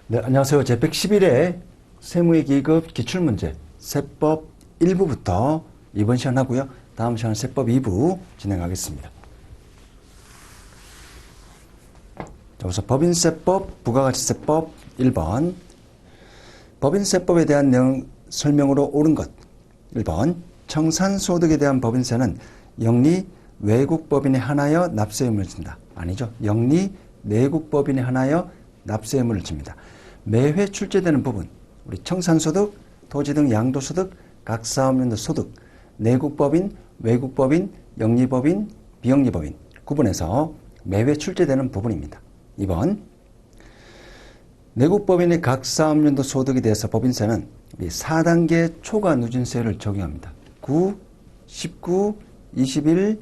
네, 안녕하세요. 제111회 세무의 기급 기출문제 세법 1부부터 이번 시간 하고요. 다음 시간 세법 2부 진행하겠습니다. 자, 우선 법인세법, 부가가치세법 1번 법인세법에 대한 내용 설명으로 옳은 것 1번 청산소득에 대한 법인세는 영리 외국법인에 한하여 납세 의무를 진다. 아니죠. 영리 내국법인에 한하여 납세 의무를 집니다. 매회 출제되는 부분, 우리 청산소득, 토지 등 양도소득, 각 사업연도 소득, 내국법인, 외국법인, 영리법인, 비영리법인 구분해서 매회 출제되는 부분입니다. 2번 내국법인의 각 사업연도 소득에 대해서 법인세는 4단계 초과 누진세율을 적용합니다. 9, 19, 21,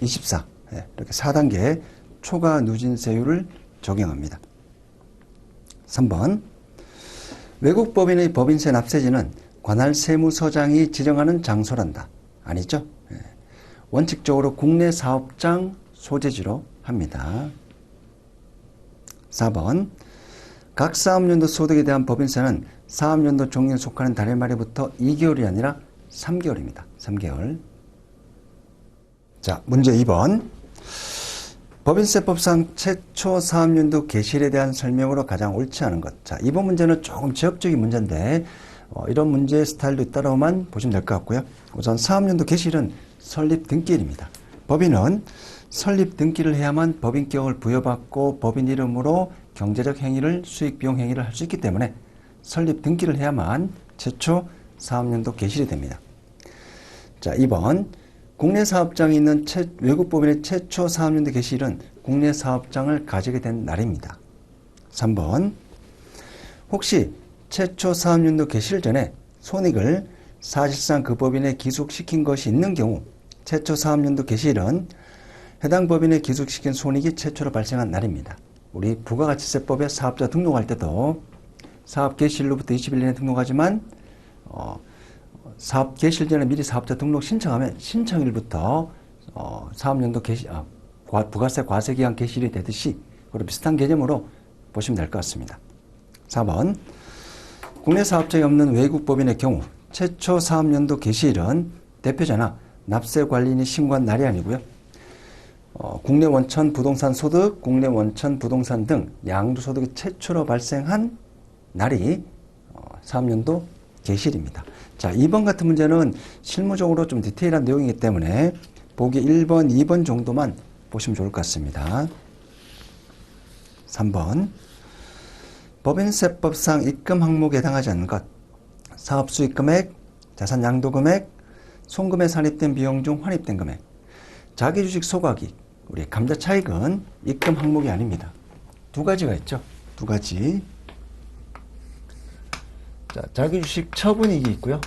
24 이렇게 4단계 초과 누진세율을 적용합니다. 3번 외국법인의 법인세 납세지는 관할 세무서장이 지정하는 장소란다. 아니죠. 원칙적으로 국내 사업장 소재지로 합니다. 4번 각 사업연도 소득에 대한 법인세는 사업연도 종료에 속하는 달의 말에부터 2개월이 아니라 3개월입니다. 3개월. 자, 문제 2번 법인세법상 최초 사업연도 개시일에 대한 설명으로 가장 옳지 않은 것. 자, 이번 문제는 조금 지역적인 문제인데 이런 문제 스타일도 따라오만 보시면 될 것 같고요. 우선 사업연도 개시일은 설립 등기일입니다. 법인은 설립 등기를 해야만 법인격을 부여받고 법인 이름으로 경제적 행위를 수익 비용 행위를 할 수 있기 때문에 설립 등기를 해야만 최초 사업연도 개시일이 됩니다. 자, 2번 국내 사업장이 있는 외국법인의 최초 사업연도 개시일은 국내 사업장을 가지게 된 날입니다. 3번 혹시 최초 사업연도 개시일 전에 손익을 사실상 그 법인에 기속시킨 것이 있는 경우 최초 사업연도 개시일은 해당 법인에 기속시킨 손익이 최초로 발생한 날입니다. 우리 부가가치세법에 사업자 등록할 때도 사업 개시일로부터 21일 내에 등록하지만 사업 개시일 전에 미리 사업자 등록 신청하면 신청일부터 사업연도 개시, 부가세 과세기간 개시일이 되듯이 그리고 비슷한 개념으로 보시면 될 것 같습니다. 4번 국내 사업장이 없는 외국법인의 경우 최초 사업연도 개시일은 대표자나 납세관리인이 신고한 날이 아니고요. 국내 원천 부동산 소득, 국내 원천 부동산 등 양도소득이 최초로 발생한 날이 사업연도 개시일입니다. 자, 2번 같은 문제는 실무적으로 좀 디테일한 내용이기 때문에 보기 1번, 2번 정도만 보시면 좋을 것 같습니다. 3번 법인세법상 입금 항목에 해당하지 않는 것 사업수익금액, 자산양도금액, 송금에 산입된 비용 중 환입된 금액 자기주식 소각이익, 우리 감자차익은 입금 항목이 아닙니다. 두 가지가 있죠. 두 가지. 자, 자기주식 처분이익이 있고요.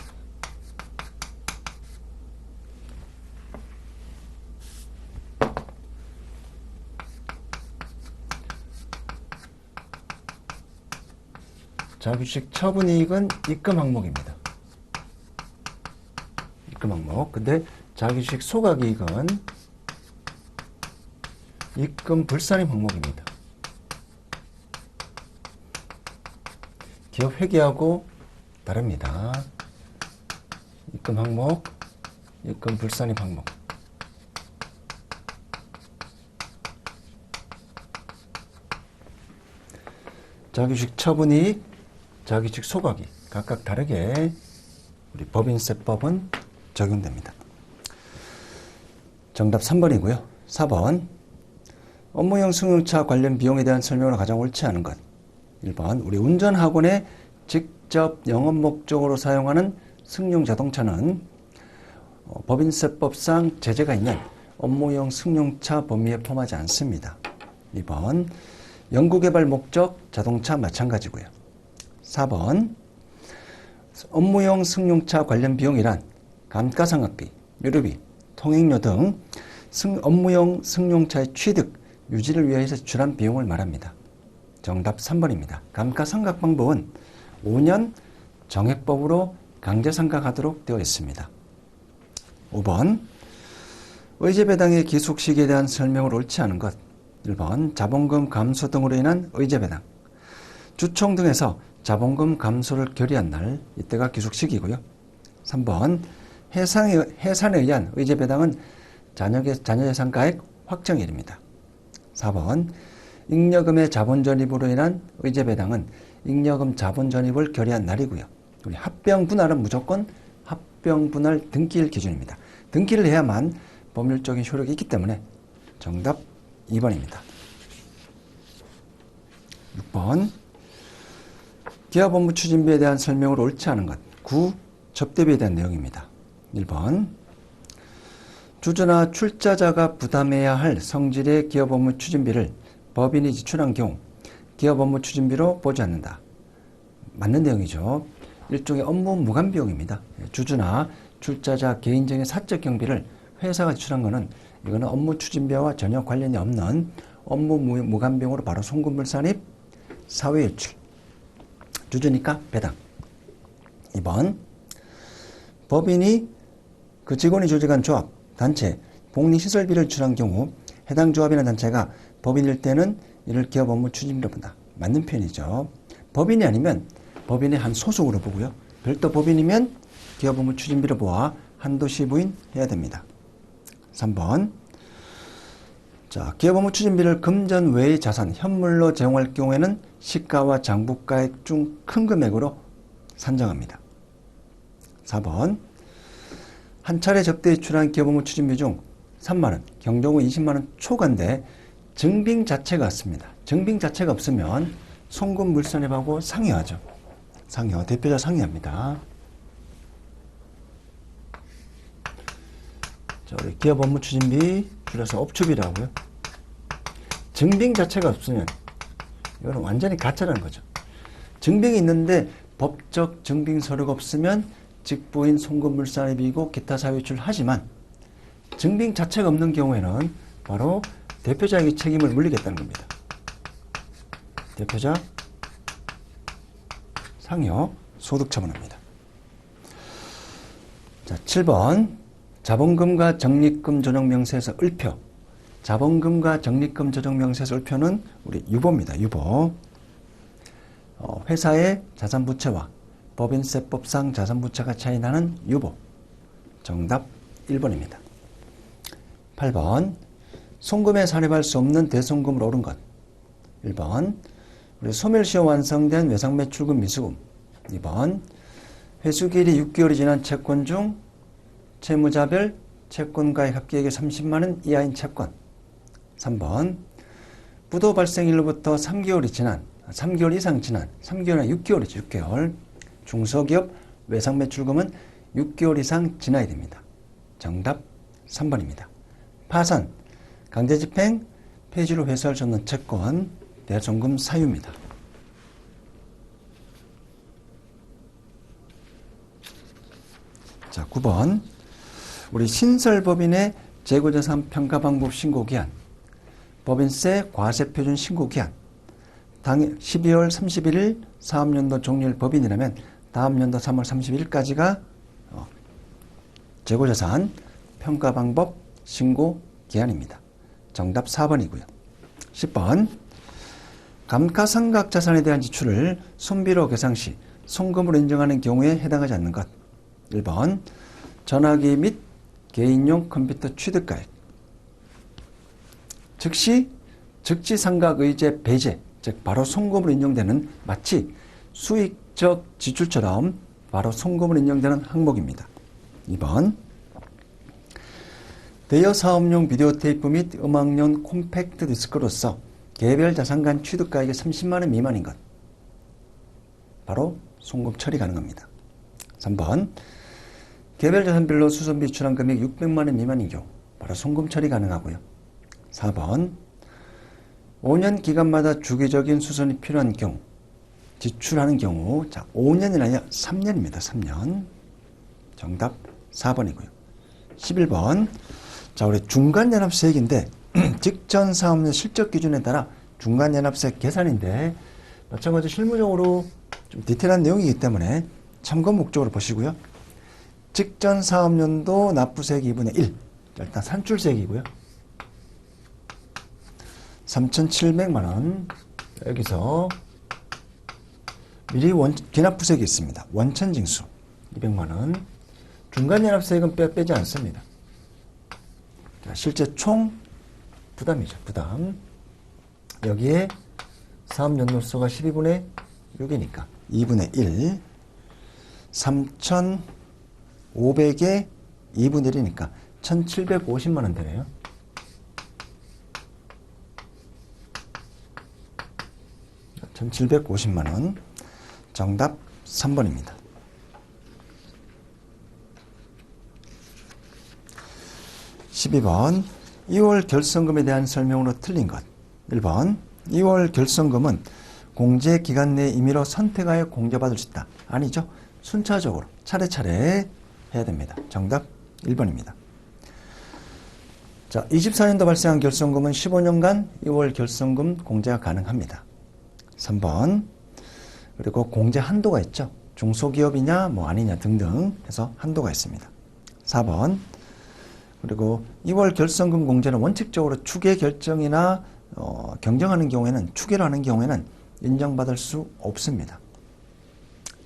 자기주식 처분이익은 입금 항목입니다. 입금 항목. 근데 자기주식 소각이익은 입금 불산입 항목입니다. 기업 회계하고 다릅니다. 입금 항목, 입금 불산입 항목. 자기주식 처분이익, 자기주식 소각이익 각각 다르게 우리 법인세법은 적용됩니다. 정답 3번이고요. 4번 업무용 승용차 관련 비용에 대한 설명으로 가장 옳지 않은 것 1번 우리 운전학원에 직접 영업 목적으로 사용하는 승용 자동차는 법인세법상 제재가 있는 업무용 승용차 범위에 포함하지 않습니다. 2번 연구개발 목적 자동차 마찬가지고요. 4번 업무용 승용차 관련 비용이란 감가상각비, 유류비, 통행료 등 업무용 승용차의 취득, 유지를 위해서 지출한 비용을 말합니다. 정답 3번입니다. 감가상각 방법은 5년 정액법으로 강제상각하도록 되어 있습니다. 5번 의제배당의 기속시기에 대한 설명을 옳지 않은 것 1번 자본금 감소 등으로 인한 의제배당 주총 등에서 자본금 감소를 결의한 날, 이때가 귀속시기고요. 3번 해산에 의한 의제 배당은 자녀예산가액 확정일입니다. 4번 잉여금의 자본 전입으로 인한 의제 배당은 잉여금 자본 전입을 결의한 날이고요. 우리 합병 분할은 무조건 합병 분할 등기일 기준입니다. 등기를 해야만 법률적인 효력이 있기 때문에 정답 2번입니다. 6번 기업 업무 추진비에 대한 설명으로 옳지 않은 것. 9. 접대비에 대한 내용입니다. 1번 주주나 출자자가 부담해야 할 성질의 기업 업무 추진비를 법인이 지출한 경우 기업 업무 추진비로 보지 않는다. 맞는 내용이죠. 일종의 업무 무관 비용입니다. 주주나 출자자 개인적인 사적 경비를 회사가 지출한 것은 이거는 업무 추진비와 전혀 관련이 없는 업무 무관 비용으로 바로 송금물산입 사회유출. 주주니까 배당. 2번 법인이 그 직원이 조직한 조합, 단체, 복리시설비를 지출한 경우 해당 조합이나 단체가 법인일 때는 이를 기업 업무 추진비로 본다. 맞는 표현이죠. 법인이 아니면 법인의 한 소속으로 보고요. 별도 법인이면 기업 업무 추진비로 보아 한도 시부인 해야 됩니다. 3번 자, 기업 업무 추진비를 금전 외의 자산, 현물로 제공할 경우에는 시가와 장부가액 중 큰 금액으로 산정합니다. 4번 한 차례 접대에 지출한 기업 업무 추진비 중 3만원, 경정 후 20만원 초과인데 증빙 자체가 없습니다. 증빙 자체가 없으면 송금 물산입하고 상여하죠. 상여, 대표자 상여합니다. 자, 우리 기업 업무 추진비 줄여서 업추비라고요. 증빙 자체가 없으면 이거는 완전히 가짜라는 거죠. 증빙이 있는데 법적 증빙 서류가 없으면 직보인 송금물산입이고 기타 사유출 하지만 증빙 자체가 없는 경우에는 바로 대표자에게 책임을 물리겠다는 겁니다. 대표자 상여 소득 처분합니다. 자, 7번 자본금과 적립금 조정 명세에서 을표. 자본금과 적립금 조정 명세에서 을표는 우리 유보입니다. 유보. 회사의 자산부채와 법인세법상 자산부채가 차이 나는 유보. 정답 1번입니다. 8번 송금에 산입할 수 없는 대송금으로 옳은 것. 1번 우리 소멸시효 완성된 외상매출금 미수금. 2번 회수기일이 6개월이 지난 채권 중 채무자별 채권가액 합계액이 30만원 이하인 채권. 3번 부도 발생일로부터 3개월 이상 지난 3개월이나 6개월이죠. 6개월. 중소기업 외상매출금은 6개월 이상 지나야 됩니다. 정답 3번입니다. 파산, 강제집행, 폐지로 회수할 수 없는 채권, 대송금 사유입니다. 자, 9번 우리 신설법인의 재고자산 평가방법 신고기한, 법인세 과세표준 신고기한, 12월 31일 사업연도 종료일 법인이라면 다음 연도 3월 31일까지가 재고자산 평가방법 신고기한입니다. 정답 4번이고요. 10번 감가상각자산에 대한 지출을 손비로 계상 시 송금으로 인정하는 경우에 해당하지 않는 것. 1번 전화기 및 개인용 컴퓨터 취득가액. 즉시 즉지상각의제 배제, 즉 바로 송금으로 인정되는 마치 수익적 지출처럼 바로 송금으로 인정되는 항목입니다. 2번 대여 사업용 비디오 테이프 및 음악용 콤팩트 디스크로서 개별 자산 간 취득가액이 30만원 미만인 것. 바로 송금 처리 가능합니다. 3번 개별 자산별로 수선비 지출한 금액 600만원 미만인 경우 바로 송금 처리 가능하고요. 4번 5년 기간마다 주기적인 수선이 필요한 경우 지출하는 경우, 자 5년이 아니라 3년입니다. 3년. 정답 4번이고요. 11번 자 우리 중간연합세액인데 직전 사업의 실적 기준에 따라 중간연합세 계산인데 마찬가지로 실무적으로 좀 디테일한 내용이기 때문에 참고 목적으로 보시고요. 직전 사업연도 납부세액 2분의 1. 일단 산출세액이고요. 3,700만원. 여기서 미리 기납부색이 있습니다. 원천징수 200만원. 중간연합세액은 빼지 않습니다. 자, 실제 총 부담이죠. 부담. 여기에 사업연도수가 12분의 6이니까 2분의 1. 3,500에 2분의 1이니까 1,750만원 되네요. (1,750만원) 정답 3번입니다. 12번 2월 결성금에 대한 설명으로 틀린 것. 1번 2월 결성금은 공제기간 내 임의로 선택하여 공제받을 수 있다. 아니죠. 순차적으로 차례차례 해야 됩니다. 정답 1번입니다. 자, 24년도 발생한 결성금은 15년간 2월 결성금 공제가 가능합니다. 3번 그리고 공제 한도가 있죠. 중소기업이냐 뭐 아니냐 등등 해서 한도가 있습니다. 4번 그리고 2월 결성금 공제는 원칙적으로 추계 결정이나 경정하는 경우에는 추계를 하는 경우에는 인정받을 수 없습니다.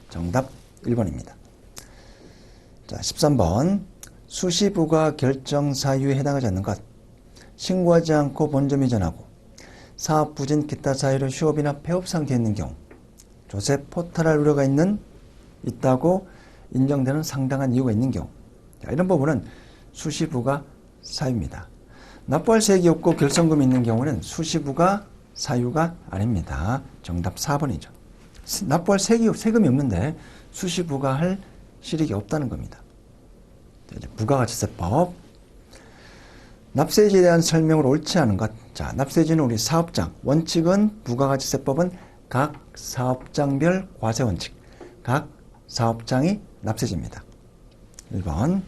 정답 1번입니다. 자, 13번 수시부가 결정 사유에 해당하지 않는 것. 신고하지 않고 본점 이전하고 사업 부진 기타 사유로 휴업이나 폐업 상태에 있는 경우 조세 포탈할 우려가 있다고 인정되는 상당한 이유가 있는 경우. 자, 이런 부분은 수시부가 사유입니다. 납부할 세액이 없고 결성금이 있는 경우는 수시부가 사유가 아닙니다. 정답 4번이죠. 납부할 세금이 없는데 수시부가 할 실익이 없다는 겁니다. 이제 부가가치세법. 납세지에 대한 설명으로 옳지 않은 것. 자, 납세지는 우리 사업장. 원칙은 부가가치세법은 각 사업장별 과세원칙. 각 사업장이 납세지입니다. 1번.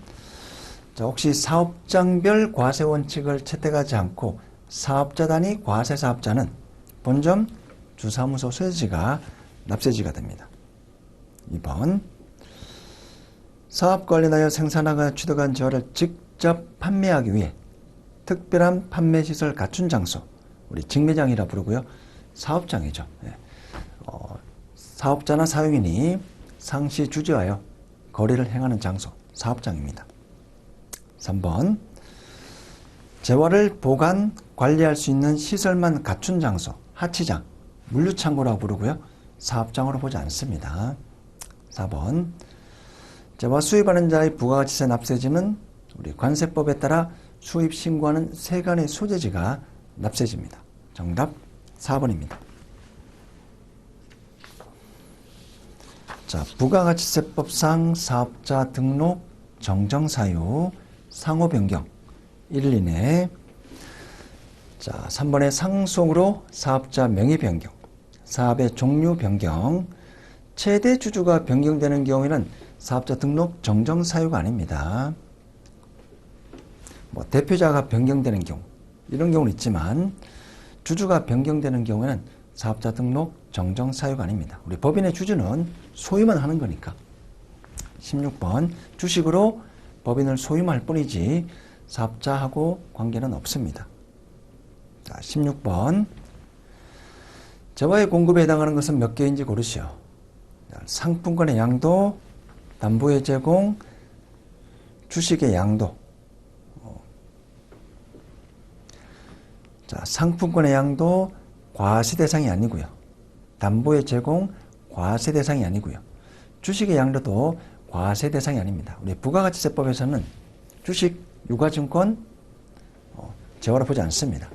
자, 혹시 사업장별 과세원칙을 채택하지 않고 사업자 단위 과세사업자는 본점, 주사무소 소유지가 납세지가 됩니다. 2번. 사업 관련하여 생산하거나 취득한 재화를 직접 판매하기 위해 특별한 판매시설 갖춘 장소, 우리 직매장이라 부르고요. 사업장이죠. 네. 사업자나 사용인이 상시 주재하여 거래를 행하는 장소, 사업장입니다. 3번. 재화를 보관, 관리할 수 있는 시설만 갖춘 장소, 하치장, 물류창고라고 부르고요. 사업장으로 보지 않습니다. 4번. 재화 수입하는 자의 부가가치세 납세지는 우리 관세법에 따라 수입 신고하는 세간의 소재지가 납세지입니다. 정답 4번입니다. 자, 부가가치세법상 사업자 등록 정정사유 상호 변경 1일 이내. 자, 3번의 상속으로 사업자 명의 변경, 사업의 종류 변경, 최대 주주가 변경되는 경우에는 사업자 등록 정정 사유가 아닙니다. 뭐 대표자가 변경되는 경우, 이런 경우는 있지만 주주가 변경되는 경우에는 사업자 등록 정정 사유가 아닙니다. 우리 법인의 주주는 소유만 하는 거니까. 16번 주식으로 법인을 소유할 뿐이지 사업자하고 관계는 없습니다. 자, 16번 재화의 공급에 해당하는 것은 몇 개인지 고르시오. 상품권의 양도, 담보의 제공, 주식의 양도. 자, 상품권의 양도 과세 대상이 아니고요. 담보의 제공 과세 대상이 아니고요. 주식의 양도도 과세 대상이 아닙니다. 우리 부가가치세법에서는 주식, 유가증권 재화로 보지 않습니다.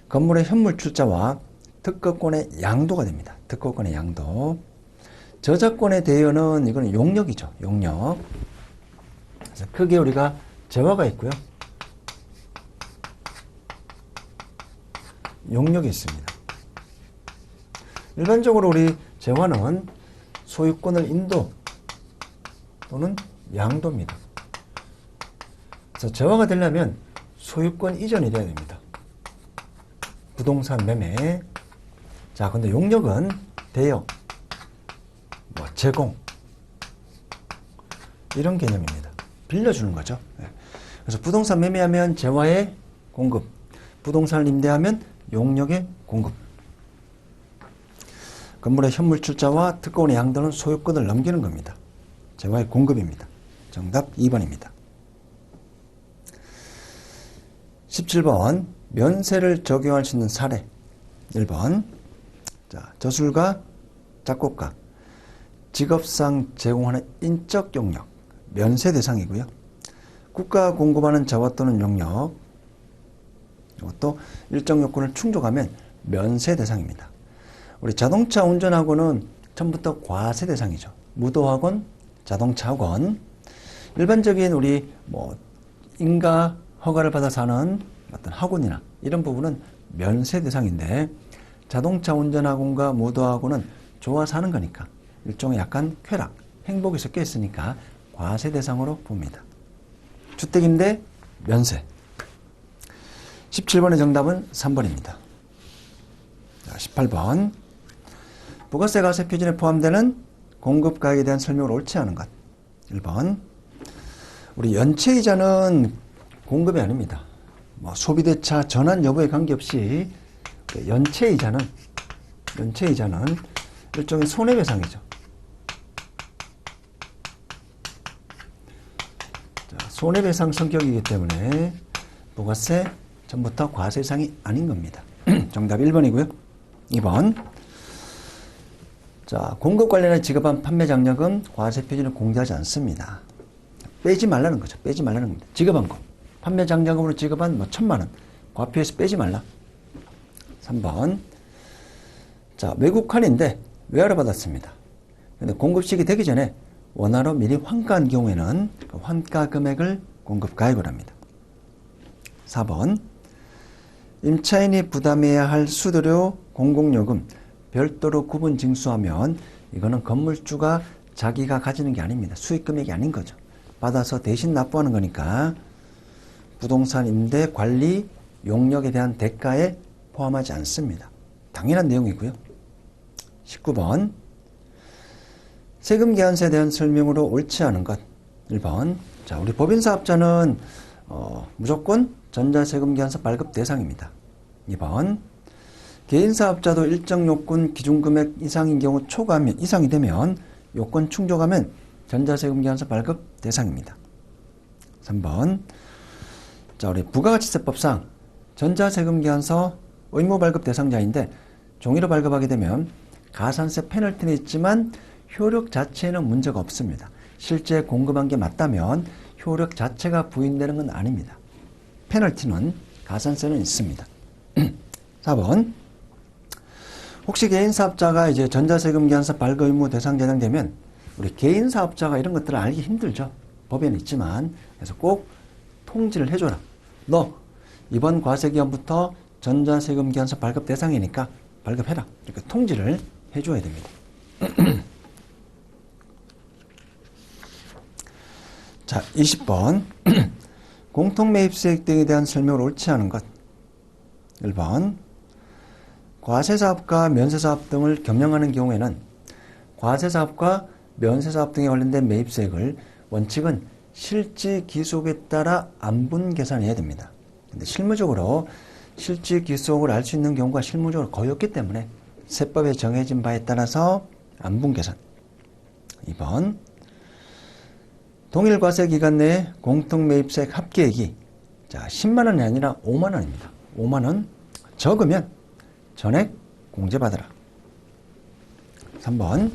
건물의 현물 출자와 특허권의 양도가 됩니다. 특허권의 양도. 저작권에 대여는 이거는 용역이죠. 용역. 그래서 크게 우리가 재화가 있고요. 용역이 있습니다. 일반적으로 우리 재화는 소유권을 인도 또는 양도입니다. 그래서 재화가 되려면 소유권 이전이 돼야 됩니다. 부동산 매매. 자, 근데 용역은 대여, 뭐 제공, 이런 개념입니다. 빌려주는 거죠. 그래서 부동산 매매하면 재화의 공급, 부동산을 임대하면 용역의 공급. 건물의 현물 출자와 특허원의 양도는 소유권을 넘기는 겁니다. 재화의 공급입니다. 정답 2번입니다. 17번 면세를 적용할 수 있는 사례. 1번 자, 저술가, 작곡가, 직업상 제공하는 인적 용역, 면세 대상이고요. 국가가 공급하는 자원 또는 용역, 이것도 일정 요건을 충족하면 면세 대상입니다. 우리 자동차 운전학원은 처음부터 과세 대상이죠. 무도학원, 자동차학원, 일반적인 우리 인가 허가를 받아서 하는 어떤 학원이나 이런 부분은 면세 대상인데, 자동차 운전학원과 무도학원은 좋아서 하는 거니까 일종의 약간 쾌락, 행복이 섞여 있으니까 과세 대상으로 봅니다. 주택임대 면세. 17번의 정답은 3번입니다. 18번 부가세 과세 표준에 포함되는 공급가액에 대한 설명을 옳지 않은 것. 1번 우리 연체이자는 공급이 아닙니다. 소비대차 전환 여부에 관계없이 연체이자는 일종의 손해배상이죠. 자, 손해배상 성격이기 때문에 부가세 전부터 과세상이 아닌 겁니다. 정답 1번이고요. 2번 자, 공급 관련해 지급한 판매 장려금 과세 표준을 공개하지 않습니다. 빼지 말라는 거죠. 빼지 말라는 겁니다. 지급한 거. 판매 장려금으로 지급한 1,000만 원. 과표에서 빼지 말라. 3번 자, 외국환인데 외화로 받았습니다. 근데 공급식이 되기 전에 원화로 미리 환가한 경우에는 그 환가 금액을 공급가액으로 합니다. 4번 임차인이 부담해야 할 수수료, 공공요금 별도로 구분 징수하면 이거는 건물주가 자기가 가지는 게 아닙니다. 수익 금액이 아닌 거죠. 받아서 대신 납부하는 거니까 부동산 임대 관리 용역에 대한 대가에 포함하지 않습니다. 당연한 내용이고요. 19번 세금 계산서에 대한 설명으로 옳지 않은 것. 1번 자, 우리 법인사업자는 무조건 전자세금 계산서 발급 대상입니다. 2번 개인사업자도 일정 요건 기준금액 이상인 경우 초과하면 이상이 되면 요건 충족하면 전자세금 계산서 발급 대상입니다. 3번 자, 우리 부가가치세법상 전자세금 계산서 의무 발급 대상자인데 종이로 발급하게 되면 가산세 페널티는 있지만 효력 자체에는 문제가 없습니다. 실제 공급한 게 맞다면 효력 자체가 부인되는 건 아닙니다. 페널티는 가산세는 있습니다. 4번 혹시 개인사업자가 이제 전자세금 계산서 발급 의무 대상자 해당되면 우리 개인사업자가 이런 것들을 알기 힘들죠. 법에는 있지만. 그래서 꼭 통지를 해줘라. 너 이번 과세기간부터 전자세금 계산서 발급 대상이니까 발급해라. 이렇게 통지를 해줘야 됩니다. 자, 20번 공통매입수익 등에 대한 설명을 옳지 않은 것. 1번 과세사업과 면세사업 등을 겸용하는 경우에는 과세사업과 면세사업 등에 관련된 매입수익을 원칙은 실지기속에 따라 안분 계산해야 됩니다. 근데 실무적으로 실지기속을 알 수 있는 경우가 실무적으로 거의 없기 때문에 세법에 정해진 바에 따라서 안분 계산. 2번 동일 과세 기간 내에 공통매입수익 합계액이 자, 10만 원이 아니라 5만 원입니다. 5만 원 적으면 전액 공제받아라. 3번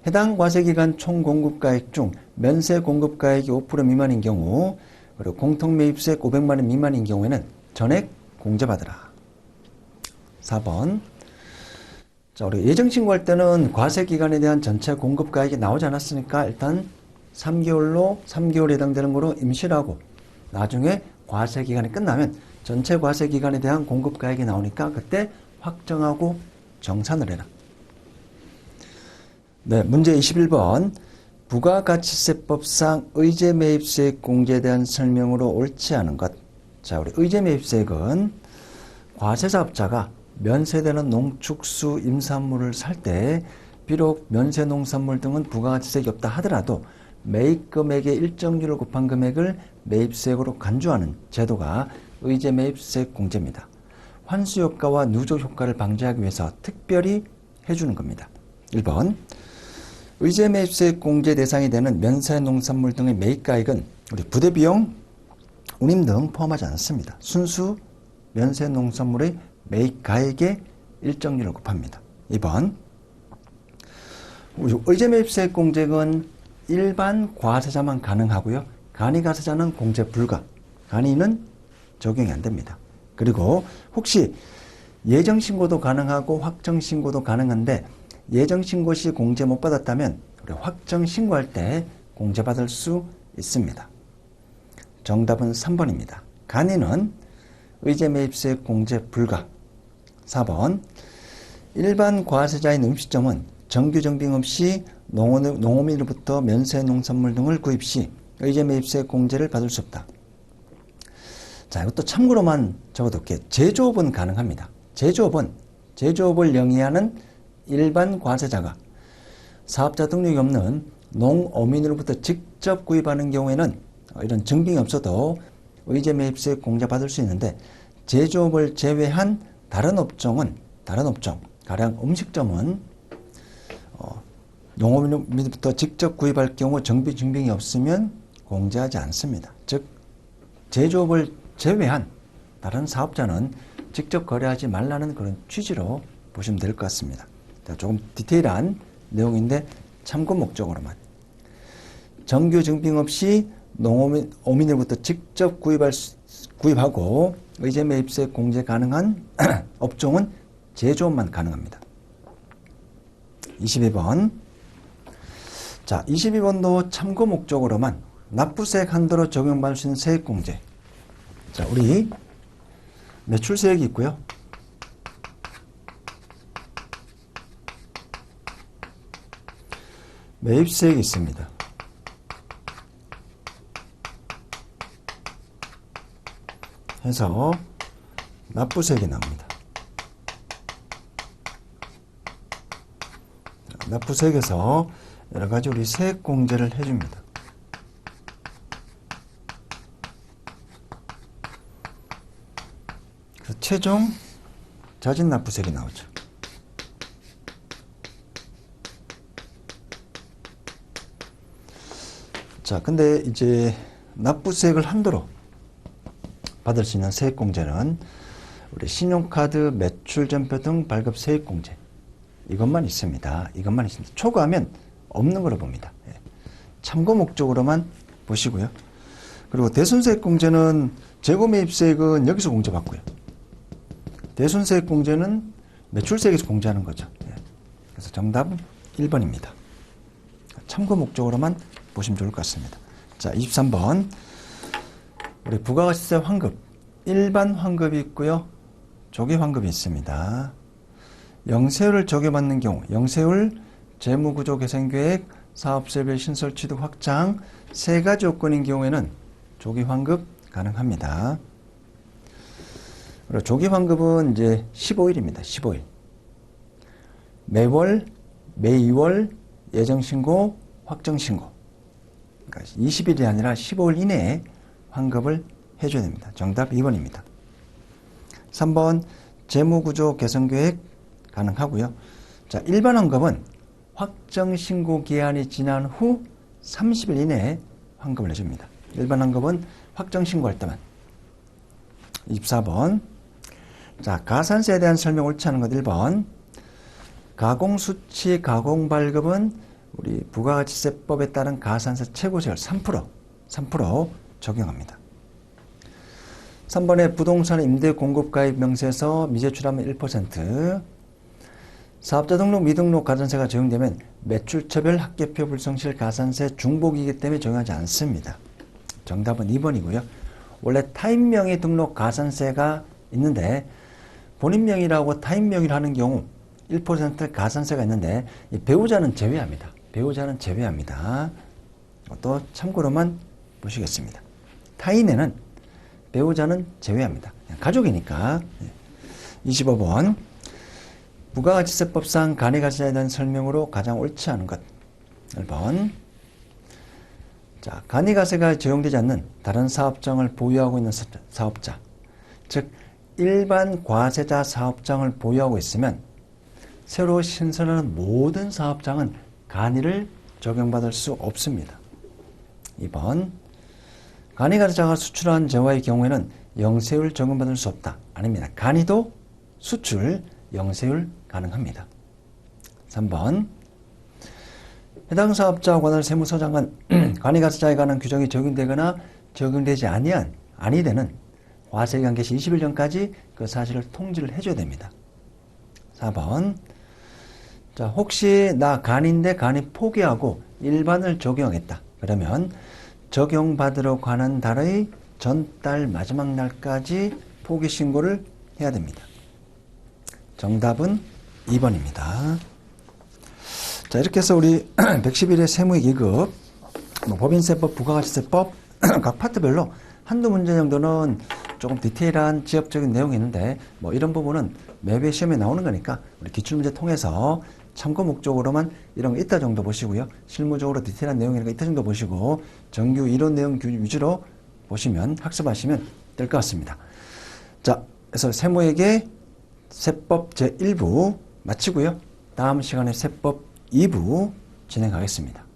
해당 과세기간 총 공급가액 중 면세 공급가액이 5% 미만인 경우 그리고 공통매입수액 500만 원 미만인 경우에는 전액 공제받아라. 4번 자, 우리 예정신고할 때는 과세기간에 대한 전체 공급가액이 나오지 않았으니까 일단 3개월에 해당되는 거로 임시를 하고 나중에 과세기간이 끝나면 전체 과세기간에 대한 공급가액이 나오니까 그때 확정하고 정산을 해라. 네, 문제 21번 부가가치세법상 의제매입수익 공제에 대한 설명으로 옳지 않은 것. 자, 우리 의제매입수익은 과세사업자가 면세되는 농축수 임산물을 살 때 비록 면세농산물 등은 부가가치세액이 없다 하더라도 매입금액의 일정률을 곱한 금액을 매입수액으로 간주하는 제도가 의제매입수익 공제입니다. 환수효과와 누적효과를 방지하기 위해서 특별히 해주는 겁니다. 1번 의제 매입세액 공제 대상이 되는 면세 농산물 등의 매입가액은 우리 부대비용, 운임 등 포함하지 않습니다. 순수 면세 농산물의 매입가액의 일정률을 곱합니다. 2번 의제 매입세액 공제는 일반 과세자만 가능하고요. 간이과세자는 공제 불가, 간이는 적용이 안 됩니다. 그리고 혹시 예정신고도 가능하고 확정신고도 가능한데 예정신고 시 공제 못 받았다면 우리 확정신고할 때 공제받을 수 있습니다. 정답은 3번입니다. 간이는 의제매입세액 공제 불가. 4번 일반 과세자인 음식점은 정규 정빙 없이 농어민으로부터 면세 농산물 등을 구입 시 의제매입세액 공제를 받을 수 없다. 자, 이것도 참고로만 적어둘게요. 제조업은 가능합니다. 제조업을 영위하는 일반 과세자가 사업자 등록이 없는 농어민으로부터 직접 구입하는 경우에는 이런 증빙이 없어도 의제매입세액 공제 받을 수 있는데 제조업을 제외한 다른 업종, 가령 음식점은 농어민으로부터 직접 구입할 경우 정비 증빙이 없으면 공제하지 않습니다. 즉 제조업을 제외한 다른 사업자는 직접 거래하지 말라는 그런 취지로 보시면 될 것 같습니다. 자, 조금 디테일한 내용인데 참고 목적으로만. 정규 증빙 없이 농어민으로부터 직접 구입하고 의제매입세액 공제 가능한 업종은 제조업만 가능합니다. 22번. 자, 22번도 참고 목적으로만 납부세액 한도로 적용받을 수 있는 세액공제. 자, 우리 매출세액이 있고요. 매입세액이 있습니다. 해서 납부세액이 나옵니다. 납부세액에서 여러 가지 우리 세액 공제를 해줍니다. 그래서 최종 자진 납부세액이 나오죠. 자, 근데 이제 납부세액을 한도로 받을 수 있는 세액 공제는 우리 신용카드, 매출전표 등 발급 세액 공제 이것만 있습니다. 초과하면 없는 거로 봅니다. 참고 목적으로만 보시고요. 그리고 대손세액 공제는 재고매입세액은 여기서 공제받고요. 대손세액 공제는 매출세액에서 공제하는 거죠. 그래서 정답은 1번입니다. 참고 목적으로만 보시면 좋을 것 같습니다. 자, 23번. 우리 부가가치세 환급. 일반 환급이 있고요. 조기 환급이 있습니다. 영세율을 적용받는 경우, 영세율, 재무구조 개선계획, 사업세별 신설 취득 확장 세 가지 요건인 경우에는 조기 환급 가능합니다. 그리고 조기 환급은 이제 15일입니다. 15일. 매월, 매 2월 예정신고, 확정신고. 그러니까 20일이 아니라 15일 이내에 환급을 해줘야 됩니다. 정답 2번입니다. 3번 재무구조 개선계획 가능하고요. 자, 일반 환급은 확정신고 기한이 지난 후 30일 이내에 환급을 해줍니다. 일반 환급은 확정신고할 때만. 24번. 자, 가산세에 대한 설명 옳지 않은 것 1번. 가공수치 가공발급은 우리 부가가치세법에 따른 가산세 최고세율 3% 적용합니다. 3번에 부동산 임대 공급 가입 명세서 미제출하면 1%. 사업자 등록 미등록 가산세가 적용되면 매출처별 합계표 불성실 가산세 중복이기 때문에 적용하지 않습니다. 정답은 2번이고요. 원래 타인명의 등록 가산세가 있는데 본인 명의라고 타인 명의를 하는 경우 1% 가산세가 있는데 배우자는 제외합니다. 또 참고로만 보시겠습니다. 타인에는 배우자는 제외합니다. 가족이니까. 25번. 부가가치세법상 간이가세자에 대한 설명으로 가장 옳지 않은 것. 1번. 자, 간이가세가 적용되지 않는 다른 사업장을 보유하고 있는 사업자. 즉, 일반 과세자 사업장을 보유하고 있으면 새로 신설하는 모든 사업장은 간이를 적용받을 수 없습니다. 2번 간이가 자가 수출한 재화의 경우에는 영세율 적용받을 수 없다. 아닙니다. 간이도 수출 영세율 가능합니다. 3번 해당 사업자와 관할 세무서장은 간이가세자에 관한 규정이 적용되거나 적용되지 아니 되는 과세기간 개시 20일 전까지 그 사실을 통지를 해줘야 됩니다. 4번 자, 혹시 나 간인데 간이 포기하고 일반을 적용하겠다. 그러면 적용받으러 가는 달의 전달 마지막 날까지 포기 신고를 해야 됩니다. 정답은 2번입니다. 자, 이렇게 해서 우리 111회 세무의 2급 법인세법, 부가가치세법 각 파트별로 한두 문제 정도는 조금 디테일한 지역적인 내용이 있는데 뭐 이런 부분은 매회 시험에 나오는 거니까 우리 기출문제 통해서 참고 목적으로만 이런 거 있다 정도 보시고요. 실무적으로 디테일한 내용이니까 있다 정도 보시고 정규 이론 내용 위주로 보시면 학습하시면 될 것 같습니다. 자, 그래서 세무에게 세법 제1부 마치고요. 다음 시간에 세법 2부 진행하겠습니다.